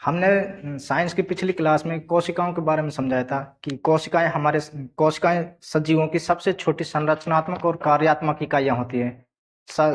हमने साइंस की पिछली क्लास में कोशिकाओं के बारे में समझाया था कि कोशिकाएं सजीवों की सबसे छोटी संरचनात्मक और कार्यात्मक इकाइयां होती हैं।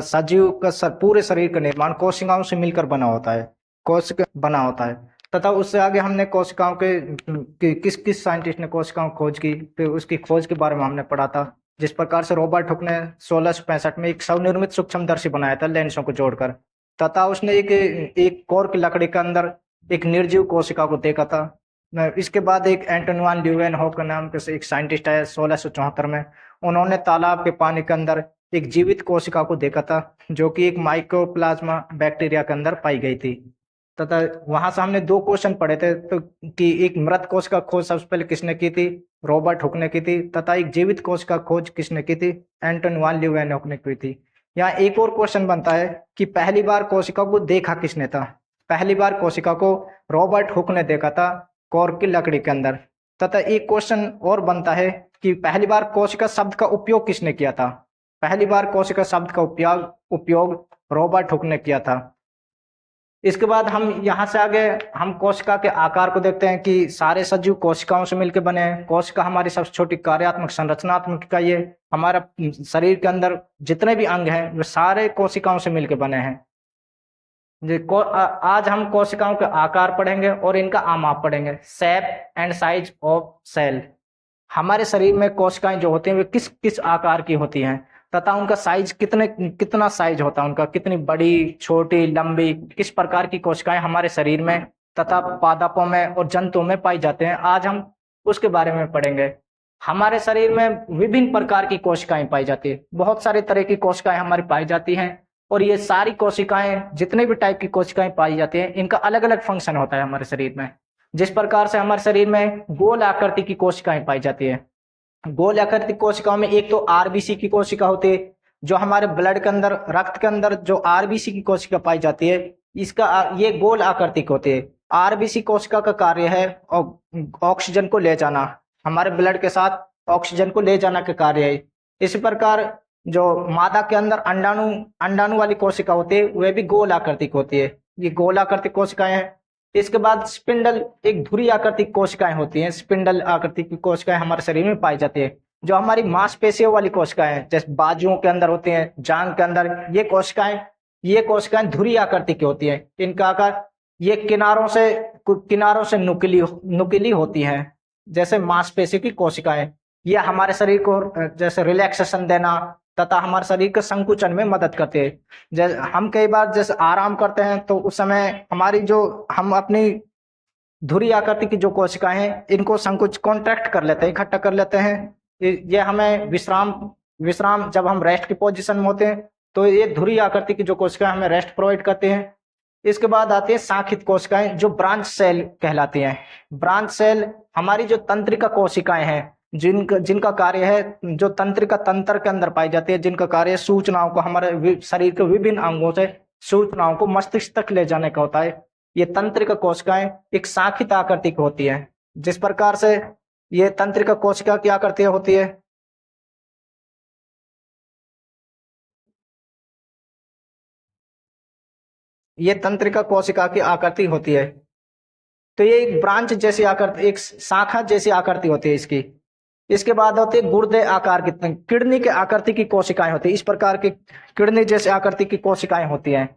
सजीव का पूरे शरीर का निर्माण कोशिकाओं से मिलकर बना होता है। कोशिका बना होता है। तथा उससे आगे हमने कोशिकाओं किस किस साइंटिस्ट ने कोशिकाओं की खोज की, फिर उसकी खोज के बारे में हमने पढ़ा था। जिस प्रकार से रॉबर्ट हुक ने 1665 में एक स्वनिर्मित सूक्ष्मदर्शी बनाया था लेंसों को जोड़कर, तथा उसने एक एक कोर की लकड़ी के अंदर एक निर्जीव कोशिका को देखा था। इसके बाद एक एंटोइन ल्यूवेनहॉक नाम के एक साइंटिस्ट है 1674 में। उन्होंने तालाब के पानी के अंदर एक जीवित कोशिका को देखा था, जो कि एक माइकोप्लाज्मा बैक्टीरिया के अंदर पाई गई थी। तथा वहां से हमने दो क्वेश्चन पढ़े थे, तो कि एक मृत कोशिका खोज सबसे पहले किसने की थी? रॉबर्ट हुक ने की थी। तथा एक जीवित कोशिका खोज किसने की थी? एंटोइन ल्यूवेनहॉक ने की थी। यहाँ एक और क्वेश्चन बनता है कि पहली बार कोशिका को देखा किसने था? पहली बार कोशिका को रॉबर्ट हुक ने देखा था कोर की लकड़ी के अंदर। तथा एक क्वेश्चन और बनता है कि पहली बार कोशिका शब्द का उपयोग किसने किया था? पहली बार कोशिका शब्द का उपयोग रॉबर्ट हुक ने किया था। इसके बाद हम यहाँ से आगे हम कोशिका के आकार को देखते हैं कि सारे सजीव कोशिकाओं से मिलकर बने हैं। कोशिका हमारी सबसे छोटी कार्यात्मक संरचनात्मक इकाई है। हमारा शरीर के अंदर जितने भी अंग हैं वे सारे कोशिकाओं से मिलकर बने हैं। आज हम कोशिकाओं के आकार पढ़ेंगे और इनका आमाप पढ़ेंगे, shape and size of cell. हमारे शरीर में कोशिकाएं जो होती हैं वे किस किस आकार की होती हैं, तथा उनका साइज कितना साइज होता है उनका, कितनी बड़ी, छोटी, लंबी, किस प्रकार की कोशिकाएं हमारे शरीर में तथा पादपों में और जंतुओं में पाई जाते हैं, आज हम उसके बारे में पढ़ेंगे। हमारे शरीर में विभिन्न प्रकार की कोशिकाएं पाई जाती है। बहुत सारे तरह की कोशिकाएं हमारी पाई जाती हैं, और ये सारी कोशिकाएं, जितने भी टाइप की कोशिकाएं पाई जाती हैं, इनका अलग अलग फंक्शन होता है हमारे शरीर में। जिस प्रकार से हमारे शरीर में गोल आकृति की कोशिकाएं पाई जाती है। गोल आकृति कोशिकाओं में एक तो आरबीसी की कोशिका होती है, जो हमारे ब्लड के अंदर, रक्त के अंदर जो आरबीसी की कोशिका पाई जाती है, ये गोल आकृतिक होती है। आरबीसी कोशिका का कार्य है ऑक्सीजन को ले जाना, हमारे ब्लड के साथ ऑक्सीजन को ले जाना का कार्य है। इसी प्रकार जो मादा के अंदर अंडाणु वाली कोशिका होती है, वह भी गोल आकृतिक होती है। ये गोल आकृतिक कोशिकाएं हैं। इसके बाद स्पिंडल, एक धुरी आकृतिक कोशिकाएं होती हैं। स्पिंडल आकृतिक की कोशिकाएं हमारे शरीर में पाई जाती है। जो हमारी मांसपेशियों वाली कोशिकाएं हैं, जैसे बाजुओं के अंदर होती हैं, जांग के अंदर, ये कोशिकाएं धुरी आकृतिक की होती हैं। इनका आकार ये किनारों से नुकीली होती हैं, जैसे मांसपेशी की कोशिकाएं। ये हमारे शरीर को जैसे रिलैक्सेशन देना तथा हमारे शरीर के संकुचन में मदद करते हैं। जैसे हम कई बार जैसे आराम करते हैं, तो उस समय हम अपनी धुरी आकृति की जो कोशिकाएं हैं, इनको कॉन्ट्रैक्ट कर लेते हैं, इकट्ठा कर लेते हैं। ये हमें विश्राम जब हम रेस्ट की पोजीशन में होते हैं, तो ये धुरी आकृति की जो कोशिकाएं हमें रेस्ट प्रोवाइड करते हैं। इसके बाद आती है शाखित कोशिकाएं, जो ब्रांच सेल कहलाती हैं। ब्रांच सेल हमारी जो तंत्रिका कोशिकाएं हैं, जिनका कार्य है, जो तंत्रिका तंत्र के अंदर पाई जाती है, जिनका कार्य सूचनाओं को, हमारे शरीर के विभिन्न अंगों से सूचनाओं को मस्तिष्क तक ले जाने का होता है। ये तंत्रिका कोशिकाएं एक शाखित आकृति की होती है। जिस प्रकार से ये तंत्रिका कोशिका की आकृति होती है, ये तंत्रिका कोशिका की आकृति होती है। तो ये एक ब्रांच जैसी आकृति, एक शाखा जैसी आकृति होती है इसकी। इसके बाद होती है गुर्दे आकार की, किडनी के आकृति की कोशिकाएं होती है। इस प्रकार की किडनी जैसी आकृति की कोशिकाएं होती हैं।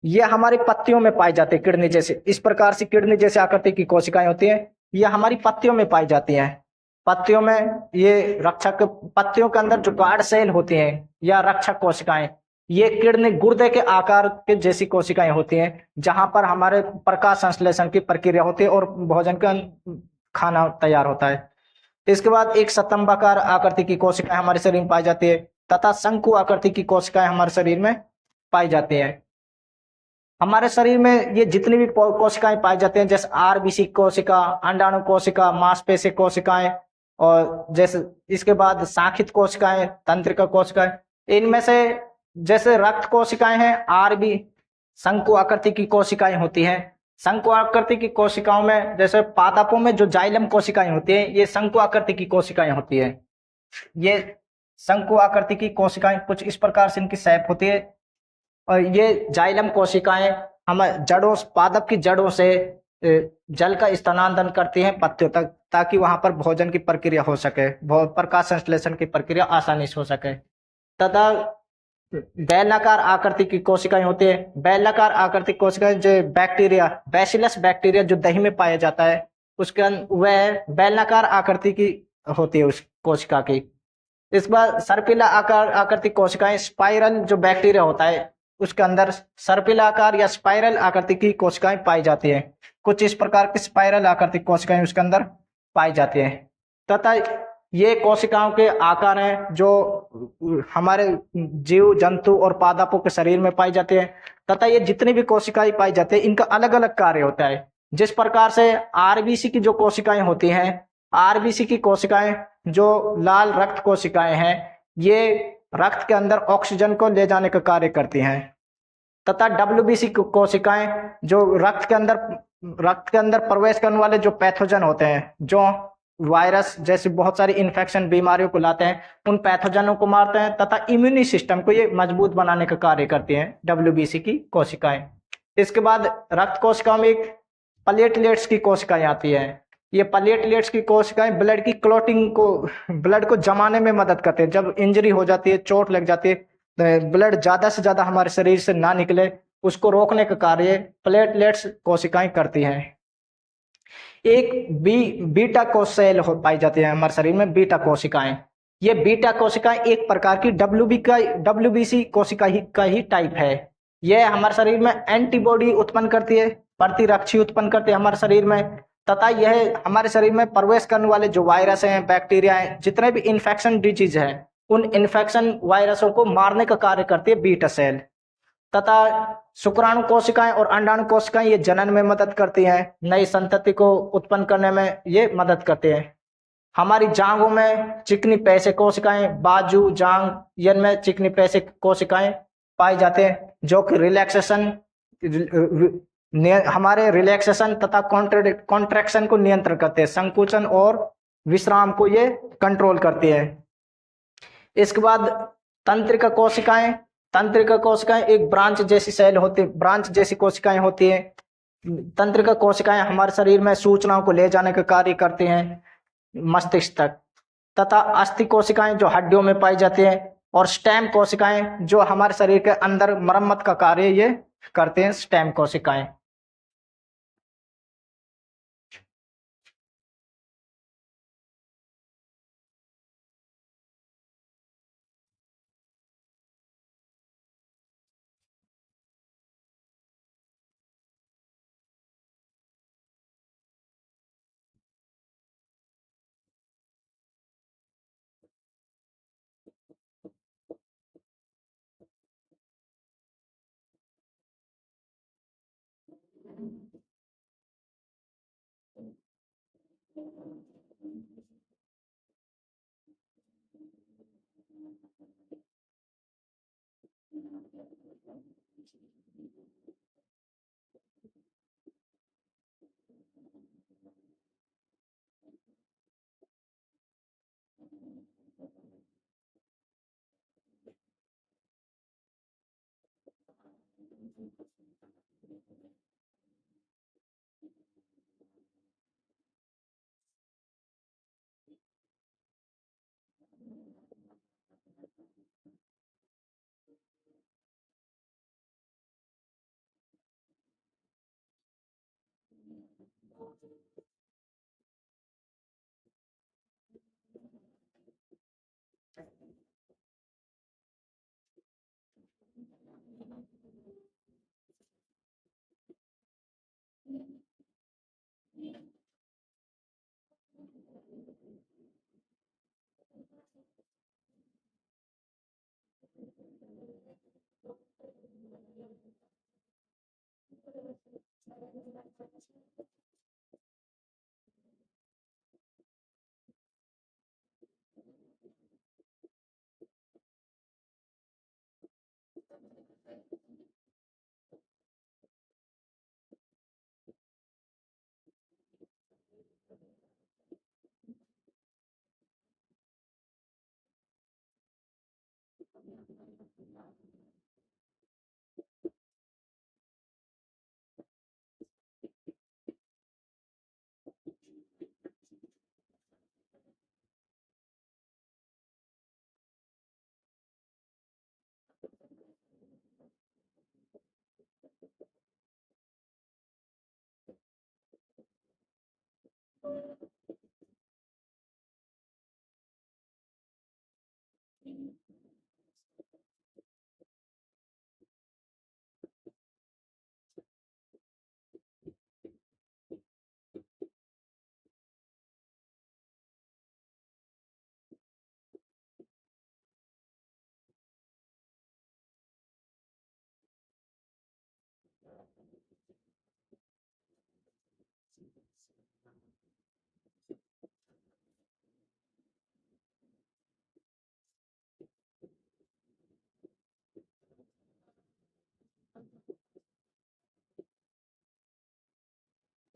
ये हमारी पत्तियों में पाई जाती है। किडनी जैसे, इस प्रकार से किडनी जैसी आकृति की कोशिकाएं होती हैं। ये हमारी पत्तियों में पाई जाती हैं। पत्तियों में ये पत्तियों के अंदर जो गार्ड सेल होती हैं या रक्षक कोशिकाएं, ये किडनी गुर्दे के आकार के जैसी कोशिकाएं होती हैं, जहां पर हमारे प्रकाश संश्लेषण की प्रक्रिया होती है और भोजन का खाना तैयार होता है। इसके बाद एक स्तंभाकार आकृति की कोशिकाएं हमारे शरीर में पाई जाती है, तथा शंकु आकृति की कोशिकाएं हमारे शरीर में पाई जाती है। हमारे शरीर में ये जितनी भी कोशिकाएं पाई जाती हैं, जैसे आरबीसी कोशिका, अंडाणु कोशिका, मांसपेशी कोशिकाएं, और जैसे इसके बाद शाखित कोशिकाएं, तंत्रिका कोशिकाएं, इनमें से जैसे रक्त कोशिकाएं हैं, आरबी शंकु आकृति की कोशिकाएं होती हैं। शंकु आकृति की कोशिकाओं में, जैसे पादपों में जो जाइलम कोशिकाएं होती हैं, ये शंकु आकृति की कोशिकाएं होती है। ये शंकु आकृति की कोशिकाएं कुछ इस प्रकार से इनकी शेप होती है। और ये जाइलम कोशिकाएं हम जड़ों पादप की जड़ों से जल का स्थानांतरण करती हैं पत्तियों तक, ताकि वहां पर भोजन की प्रक्रिया हो सके, प्रकाश संश्लेषण की प्रक्रिया आसानी से हो सके। तथा बेलनाकार आकृति की कोशिकाएं होती है। बेलनाकार आकृति की कोशिकाएं जो बैक्टीरिया, बैसिलस बैक्टीरिया जो दही में पाया जाता है, वह बेलनाकार आकृति की होती है उस कोशिका की। इस बार सर्पिला आकार आकृति कोशिकाएं, स्पाइरल जो बैक्टीरिया होता है उसके अंदर सर्पिला आकार या स्पाइरल आकृति की कोशिकाएं पाई जाती है। कुछ इस प्रकार की स्पाइरल आकृति कोशिकाएं उसके अंदर पाई जाती है। तथा ये कोशिकाओं के आकार हैं जो हमारे जीव जंतु और पादपों के शरीर में पाई जाती है। तथा ये जितनी भी कोशिकाएं पाई जाती है इनका अलग अलग कार्य होता है। जिस प्रकार से आरबीसी की जो कोशिकाएं होती हैं, आरबीसी की कोशिकाएं जो लाल रक्त कोशिकाएं हैं, ये रक्त के अंदर ऑक्सीजन को ले जाने का कार्य करती हैं। तथा डब्ल्यूबीसी कोशिकाएं जो रक्त के अंदर प्रवेश करने वाले जो पैथोजन होते हैं, जो वायरस जैसे बहुत सारी इन्फेक्शन बीमारियों को लाते हैं, उन पैथोजनों को मारते हैं तथा इम्यूनी सिस्टम को ये मजबूत बनाने का कार्य करती हैं डब्ल्यूबीसी की कोशिकाएं। इसके बाद रक्त कोशिकाओं में एक प्लेटलेट्स की कोशिकाएं आती हैं। ये प्लेटलेट्स की कोशिकाएं ब्लड की क्लॉटिंग को, ब्लड को जमाने में मदद करते हैं। जब इंजरी हो जाती है, चोट लग जाती है, ब्लड ज्यादा से ज्यादा हमारे शरीर से ना निकले, उसको रोकने का कार्य प्लेटलेट्स कोशिकाएं करती हैं। एक बीटा कोसेल हो पाई जाती है हमारे शरीर में, बीटा कोशिकाएं। ये बीटा कोशिकाएं एक प्रकार की डब्ल्यूबीसी कोशिका का ही टाइप है। यह हमारे शरीर में एंटीबॉडी उत्पन्न करती है, प्रतिरक्षी उत्पन्न करती है हमारे शरीर में। तथा यह हमारे शरीर में प्रवेश करने वाले जो वायरस हैं, बैक्टीरिया हैं, जितने भी इंफेक्शन डिजीज है, उन इंफेक्शन वायरसों को मारने का कार्य करती है बीटा सेल। तथा शुक्राणु कोशिकाएं और अंडाणु कोशिकाएं ये जनन में मदद करती हैं, नई संतति को उत्पन्न करने में ये मदद करते हैं। हमारी जांघों में चिकनी पैसे कोशिकाएं, बाजू, जांघ, इनमें चिकनी पैसे कोशिकाएं पाई जाते हैं, जो कि हमारे रिलैक्सेशन तथा कॉन्ट्रैक्शन को नियंत्रण करते हैं, संकुचन और विश्राम को ये कंट्रोल करती है। इसके बाद तंत्रिका कोशिकाएं। तंत्रिका कोशिकाएं एक ब्रांच जैसी कोशिकाएं होती है। तंत्रिका कोशिकाएं हमारे शरीर में सूचनाओं को ले जाने का कार्य करती हैं मस्तिष्क तक। तथा अस्थि कोशिकाएं जो हड्डियों में पाई जाती हैं, और स्टेम कोशिकाएं जो हमारे शरीर के अंदर मरम्मत का कार्य ये करते हैं, स्टेम कोशिकाएं।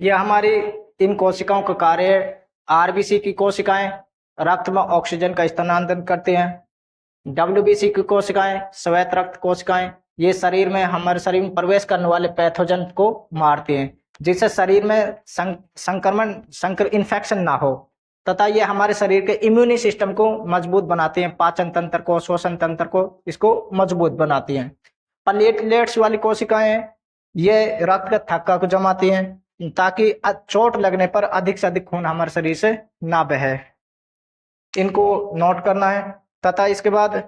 ये हमारी इन कोशिकाओं का कार्य है। आरबीसी की कोशिकाएं रक्त में ऑक्सीजन का स्थानांतरण करती हैं। डब्ल्यूबीसी की कोशिकाएं श्वेत रक्त कोशिकाएं ये शरीर में हमारे शरीर में प्रवेश करने वाले पैथोजन को मारती हैं, जिससे शरीर में संकर इन्फेक्शन ना हो, तथा ये हमारे शरीर के इम्यूनी सिस्टम को मजबूत बनाती हैं, पाचन तंत्र को, श्वसन तंत्र को इसको मजबूत बनाती हैं। प्लेटलेट्स वाली कोशिकाएं ये रक्त का थक्का को जमाती हैं, ताकि चोट लगने पर अधिक से अधिक खून हमारे शरीर से ना बहे। इनको नोट करना है। तथा इसके बाद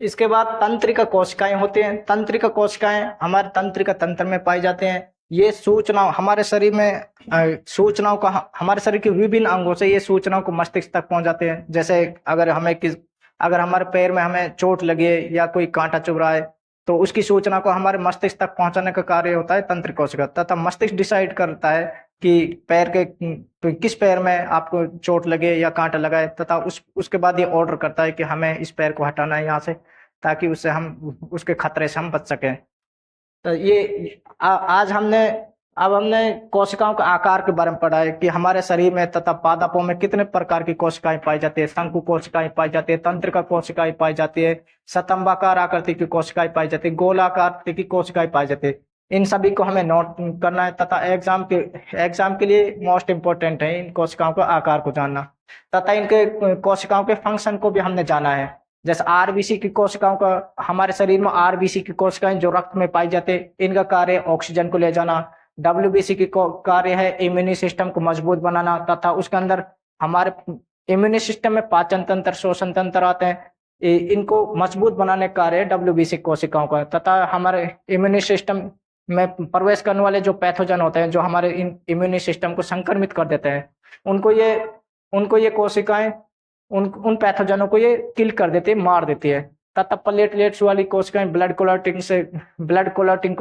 इसके बाद तंत्रिका कोशिकाएं होती हैं। तंत्रिका कोशिकाएं हमारे तंत्रिका तंत्र में पाई जाते हैं। ये सूचनाओं हमारे शरीर में सूचनाओं का हमारे शरीर के विभिन्न अंगों से ये सूचनाओं को मस्तिष्क तक पहुंचाते हैं। जैसे अगर हमारे पैर में हमें चोट लगी है या कोई कांटा चुभ रहा है, तो उसकी सूचना को हमारे मस्तिष्क तक पहुंचाने का कार्य होता है तंत्रिका कोशिका। तथा मस्तिष्क डिसाइड करता है कि किस पैर में आपको चोट लगे या कांटा लगा है, तथा उसके बाद ये ऑर्डर करता है कि हमें इस पैर को हटाना है यहाँ से, ताकि उससे हम उसके खतरे से हम बच सकें। तो ये आज हमने कोशिकाओं के आकार के बारे में पढ़ा है कि हमारे शरीर में तथा पादपों में कितने प्रकार की कोशिकाएं पाई जाती है। शंकु कोशिकाएं पाई जाती है, तंत्रिका कोशिकाएं पाई जाती है, स्तंभाकार आकृति की कोशिकाएं पाई जाती है, गोलाकार की कोशिकाएं पाई जाती है। इन सभी को हमें नोट करना है, तथा एग्जाम के लिए मोस्ट इंपोर्टेंट है इन कोशिकाओं का आकार को जानना, तथा इनके कोशिकाओं के फंक्शन को भी हमने जाना है। जैसे आरबीसी की कोशिकाओं का, हमारे शरीर में आरबीसी की कोशिकाएं जो रक्त में पाई जाती है, इनका कार्य ऑक्सीजन को ले जाना। डब्ल्यूबीसी की कार्य है इम्यूनी सिस्टम को मजबूत बनाना, तथा उसके अंदर हमारे इम्यूनी सिस्टम में पाचन तंत्र, श्वसन तंत्र आते हैं, इनको मजबूत बनाने का कार्य है डब्ल्यूबीसी कोशिकाओं का। तथा हमारे इम्यूनी सिस्टम में प्रवेश करने वाले जो पैथोजन होते हैं, जो हमारे इम्यूनी सिस्टम को संक्रमित कर देते हैं, उनको ये कोशिकाएं उन पैथोजनों को ये किल कर देती है, मार देती है। तथा प्लेटलेट्स वाली कोशिकाएं ब्लड क्लॉटिंग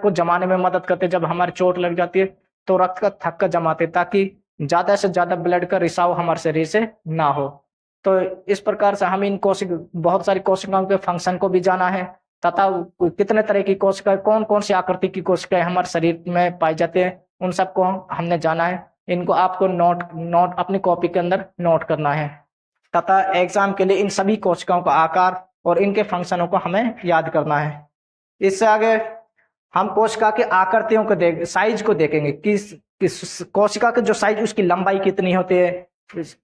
को जमाने में मदद करते हैं। जब हमारी चोट लग जाती है तो रक्त का थक्का जमाते, ताकि ज्यादा से ज्यादा ब्लड का रिसाव हमारे शरीर से ना हो। तो इस प्रकार से हम बहुत सारी कोशिकाओं के फंक्शन को भी जाना है, तथा कितने तरह की कोशिकाएं, कौन कौन सी आकृति की कोशिकाएं हमारे शरीर में पाई जाती है, उन सबको हमने जाना है। इनको आपको नोट अपनी कॉपी के अंदर नोट करना है, तथा एग्जाम के लिए इन सभी कोशिकाओं का आकार और इनके फंक्शनों को हमें याद करना है। इससे आगे हम कोशिका की आकृतियों को साइज को देखेंगे कि कोशिका की जो साइज, उसकी लंबाई कितनी होती है,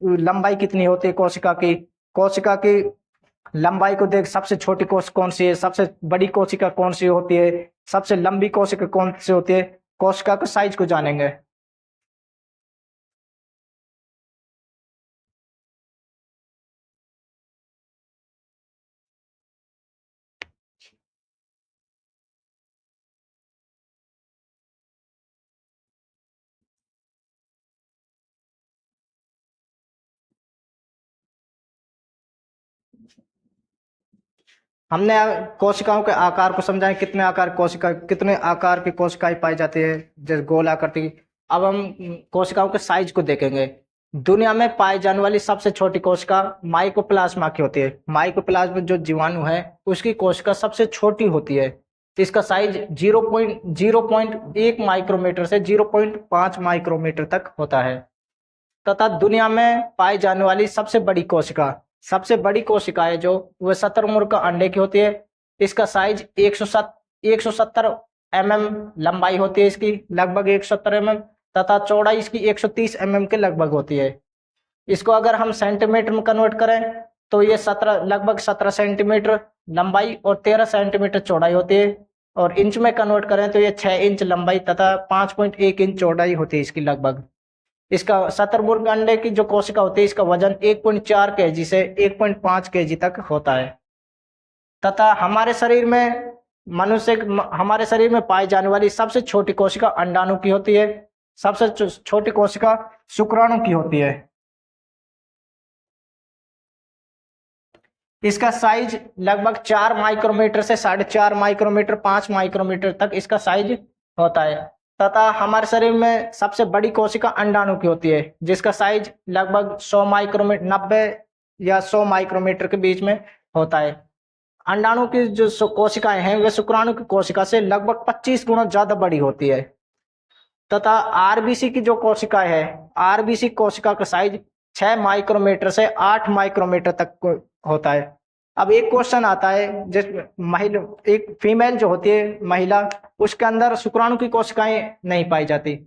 लंबाई कितनी होती है कोशिका की लंबाई को देख, सबसे छोटी कोशिका कौन सी है, सबसे बड़ी कोशिका कौन सी होती है, सबसे लंबी कोशिका कौन सी होती है, कोशिका के साइज को जानेंगे। हमने कोशिकाओं के आकार को समझा है, कितने आकार की कोशिकाएं पाई जाती है, जैसे गोल आकृति। अब हम कोशिकाओं के साइज को देखेंगे। दुनिया में पाई जाने वाली सबसे छोटी कोशिका माइकोप्लाज्मा की होती है। माइकोप्लाज्मा जो जीवाणु है, उसकी कोशिका सबसे छोटी होती है। इसका साइज 0.1 माइक्रोमीटर से 0.5 माइक्रोमीटर तक होता है। तथा दुनिया में पाई जाने वाली सबसे बड़ी कोशिका है जो, वह शुतुरमुर्ग का अंडे की होती है। इसका साइज 170 लंबाई होती है इसकी, लगभग 170 तथा चौड़ाई इसकी 130 के लगभग होती है। इसको अगर हम सेंटीमीटर में कन्वर्ट करें तो ये लगभग 17 सेंटीमीटर लंबाई और 13 सेंटीमीटर चौड़ाई होती है। और इंच में कन्वर्ट करें तो ये 6 इंच लंबाई तथा 5.1 इंच चौड़ाई होती है इसकी लगभग। इसका शुतुरमुर्ग अंडे की जो कोशिका होती है, इसका वजन 1.4 केजी से 1.5 केजी तक होता है। तथा हमारे शरीर में पाई जाने वाली सबसे छोटी कोशिका अंडाणु की होती है। सबसे छोटी कोशिका शुक्राणु की होती है। इसका साइज लगभग 4 माइक्रोमीटर से 4.5 माइक्रोमीटर, 5 माइक्रोमीटर तक इसका साइज होता है। तथा हमारे शरीर में सबसे बड़ी कोशिका अंडाणु की होती है, जिसका साइज लगभग 100 माइक्रोमीटर, 90 या 100 माइक्रोमीटर के बीच में होता है। अंडाणु की जो कोशिकाएं हैं, वे शुक्राणु की कोशिका से लगभग 25 गुना ज्यादा बड़ी होती है। तथा आरबीसी की जो कोशिका है, आरबीसी कोशिका का साइज 6 माइक्रोमीटर से 8 माइक्रोमीटर तक होता है। अब एक क्वेश्चन आता है, जिस महिला, एक फीमेल जो होती है महिला, उसके अंदर शुक्राणु की कोशिकाएं नहीं पाई जाती।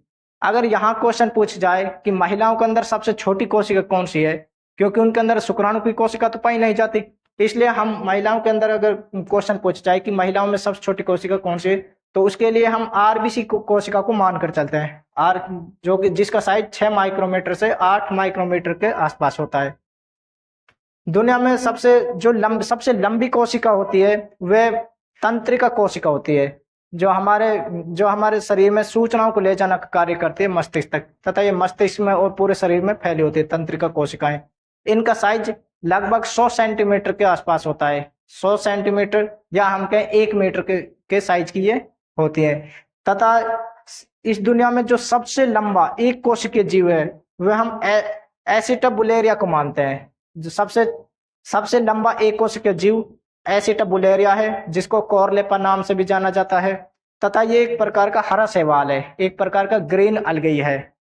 अगर यहाँ क्वेश्चन पूछ जाए कि महिलाओं के अंदर सबसे छोटी कोशिका कौन सी है, क्योंकि उनके अंदर शुक्राणु की कोशिका तो पाई नहीं जाती, इसलिए हम महिलाओं के अंदर अगर क्वेश्चन पूछ जाए कि महिलाओं में सबसे छोटी कोशिका कौन सी है, तो उसके लिए हम आरबीसी कोशिका को मानकर चलते हैं, जो कि जिसका साइज 6 माइक्रोमीटर से 8 माइक्रोमीटर के आसपास होता है। दुनिया में सबसे लंबी कोशिका होती है, वह तंत्रिका कोशिका होती है, जो हमारे शरीर में सूचनाओं को ले जाना का कार्य करती है मस्तिष्क तक, तथा ये मस्तिष्क में और पूरे शरीर में फैली होती है तंत्रिका कोशिकाएं। इनका साइज लगभग 100 सेंटीमीटर के आसपास होता है। 100 सेंटीमीटर या हम कहें 1 मीटर के साइज की ये होती है। तथा इस दुनिया में जो सबसे लंबा एक कोशिकीय जीव है, वह हम एसिटाबुलेरिया को मानते हैं। जो सबसे लंबा एक कोशिकीय जीव एसिटाबुलेरिया है, जिसको कॉर्लेपा नाम से भी जाना जाता है। तथा ये एक प्रकार का हरा शैवाल है, एक प्रकार का ग्रीन अलगी है।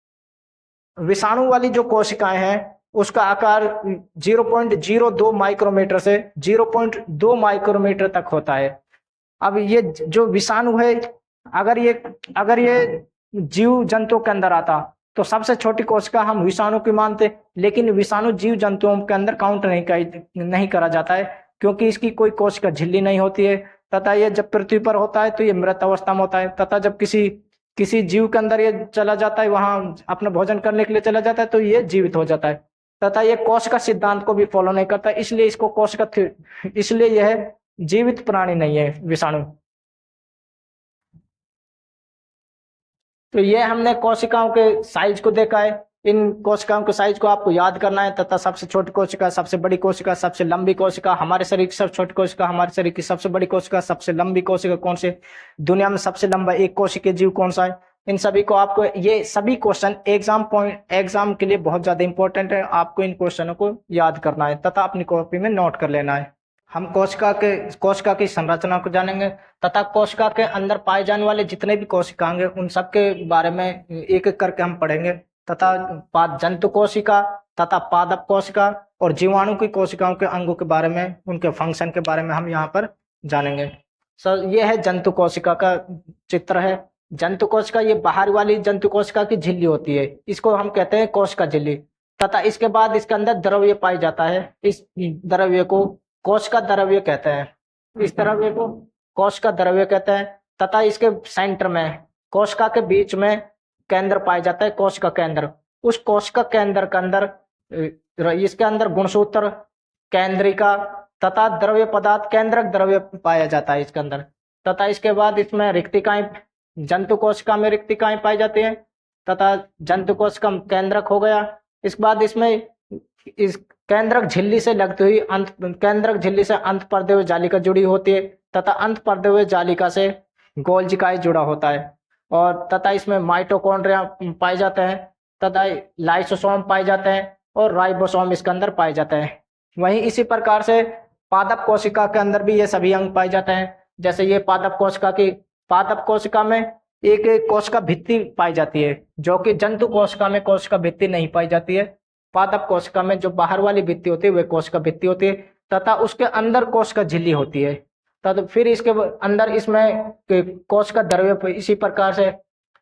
विषाणु वाली जो कोशिकाएं हैं, उसका आकार 0.02 माइक्रोमीटर से 0.2 माइक्रोमीटर तक होता है। अब ये जो विषाणु है, अगर ये जीव जंतुओं के अंदर आता तो सबसे छोटी कोशिका हम विषाणु की मानते, लेकिन विषाणु जीव जंतुओं के अंदर काउंट नहीं करा जाता है, क्योंकि इसकी कोई कोशिका झिल्ली नहीं होती है। तथा ये जब पृथ्वी पर होता है तो ये मृत अवस्था में होता है। तथा जब किसी जीव के अंदर ये चला जाता है, वहां अपना भोजन करने के लिए चला जाता है, तो ये जीवित हो जाता है। तथा ये कोशिका सिद्धांत को भी फॉलो नहीं करता, इसलिए यह जीवित प्राणी नहीं है विषाणु। तो ये हमने कोशिकाओं के साइज को देखा है। इन कोशिकाओं के साइज को आपको याद करना है, तथा सबसे छोटी कोशिका, सबसे बड़ी कोशिका, सबसे लंबी कोशिका, हमारे शरीर की सबसे छोटी कोशिका, हमारे शरीर की सबसे बड़ी कोशिका, सबसे लंबी कोशिका कौन सी, दुनिया में सबसे लंबा एक कोशिकीय जीव कौन सा है, इन सभी को आपको, ये सभी क्वेश्चन एग्जाम के लिए बहुत ज्यादा इंपॉर्टेंट है। आपको इन क्वेश्चनों को याद करना है तथा अपनी कॉपी में नोट कर लेना है। हम कोशिका की संरचना को जानेंगे, तथा कोशिका के अंदर पाए जाने वाले जितने भी कोशिकांग हैं, उन सब के बारे में एक एक करके हम पढ़ेंगे। तथा जंतु कोशिका तथा पादप कोशिका और जीवाणु की कोशिकाओं के अंगों के बारे में, उनके फंक्शन के बारे में हम यहाँ पर जानेंगे। सर ये है जंतु कोशिका का चित्र है। जंतु कोशिका ये बाहर वाली जंतु कोशिका की झिल्ली होती है, इसको हम कहते हैं कोशिका झिल्ली। तथा इसके बाद इसके अंदर द्रव्य पाई जाता है, इस द्रव्य को कोशिका द्रव्य कहते हैं, इस द्रव्य को कोशिका द्रव्य कहते हैं। तथा इसके सेंटर में कोशिका के बीच में केंद्र पाया जाता है, कोशिका केंद्र। उस कोशिका केंद्र के अंदर इसके अंदर गुणसूत्र, केंद्रिका तथा द्रव्य पदार्थ, केंद्रक द्रव्य पाया जाता है इसके अंदर। तथा इसके बाद इसमें रिक्तिकाएं, जंतु कोशिका में रिक्तिकाएं पाई जाती हैं तथा जंतु कोशिका केंद्रक हो गया। इसके बाद इसमें इस केंद्रक झिल्ली से लगती हुई केंद्रक झिल्ली से अंतःपर्देव जालिका जुड़ी होती है तथा अंतःपर्देव जालिका से गोल्जिकाई जुड़ा होता है। और तथा इसमें माइटोकॉन्ड्रिया पाए जाते हैं तथा लाइसोसोम पाए जाते हैं और राइबोसोम इसके अंदर पाए जाते हैं। वहीं इसी प्रकार से पादप कोशिका के अंदर भी ये सभी अंग पाए जाते हैं। जैसे ये पादप कोशिका में एक कोशिका भित्ति पाई जाती है, जो कि जंतु कोशिका में कोशिका भित्ति नहीं पाई जाती है। पादप कोशिका में जो बाहर वाली भित्ति होती है वह कोशिका भित्ति होती है तथा उसके अंदर कोशिका झिल्ली होती है। तथा फिर इसके अंदर इसमें कोशिका द्रव्य, इसी प्रकार से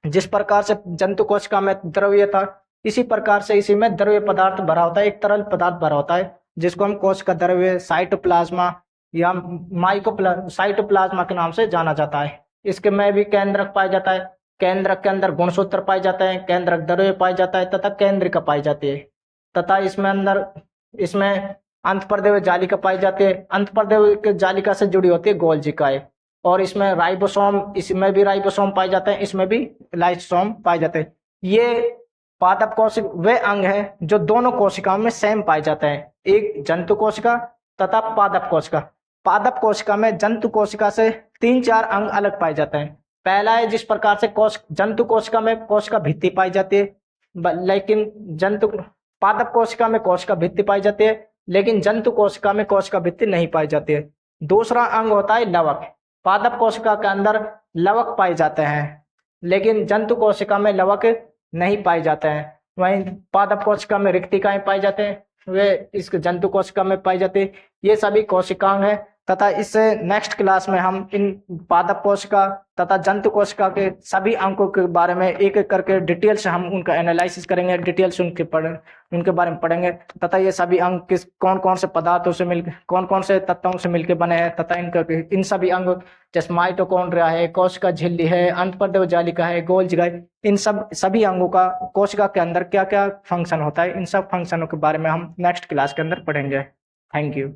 जिस प्रकार से जंतु कोशिका में द्रव्य था, इसी प्रकार से इसी में द्रव्य पदार्थ भरा होता है, एक तरल पदार्थ भरा होता है जिसको हम कोशिका द्रव्य, साइटोप्लाज्मा या साइटोप्लाज्मा के नाम से जाना जाता है। इसके में भी केंद्रक पाया जाता है, केंद्रक के अंदर गुणसूत्र पाए जाते हैं, केंद्रक द्रव्य पाया जाता है तथा केंद्रिका पाई जाती है। तथा इसमें अंतःपर्देव जालिका पाई जाती है, अंतःपर्देव जालिका से जुड़ी होती है गोल्जिकाएं। और इसमें राइबोसोम, इसमें भी राइबोसोम पाए जाते हैं, इसमें भी लाइसोसोम पाए जाते हैं। ये पादप कोशिका वे अंग हैं जो दोनों कोशिकाओं में सेम पाए जाते हैं, एक जंतु कोशिका तथा पादप कोशिका। पादप कोशिका में जंतु कोशिका से 3-4 अंग अलग पाए जाते हैं। पहला है जिस प्रकार से जंतु कोशिका में कोशिका भित्ति पाई जाती है, लेकिन पादप कोशिका में कोशिका भित्ति पाई जाती है, लेकिन जंतु कोशिका में कोशिका भित्ति नहीं पाई जाती है। दूसरा अंग होता है लवक। पादप कोशिका के अंदर लवक पाए जाते हैं, लेकिन जंतु कोशिका में लवक नहीं पाए जाते हैं। वहीं पादप कोशिका में रिक्तिकाएं पाए जाते हैं, वे इस जंतु कोशिका में पाई जाती है। ये सभी कोशिकांग हैं तथा इससे नेक्स्ट क्लास में हम इन पादप कोशिका तथा जंतु कोशिका के सभी अंगों के बारे में एक एक करके डिटेल से हम उनका एनालिसिस करेंगे, डिटेल से उनके बारे में पढ़ेंगे तथा ये सभी अंग कौन कौन से पदार्थों से कौन कौन से तत्वों से मिलकर बने हैं तथा इन सभी अंग जैसे माइटोकॉन्ड्रिया है, कोशिका झिल्ली है, अंतःपर्देव जालिका है, गोल्जिका, इन सभी अंगों का कोशिका के अंदर क्या क्या फंक्शन होता है, इन सब फंक्शनों के बारे में हम नेक्स्ट क्लास के अंदर पढ़ेंगे। Thank you.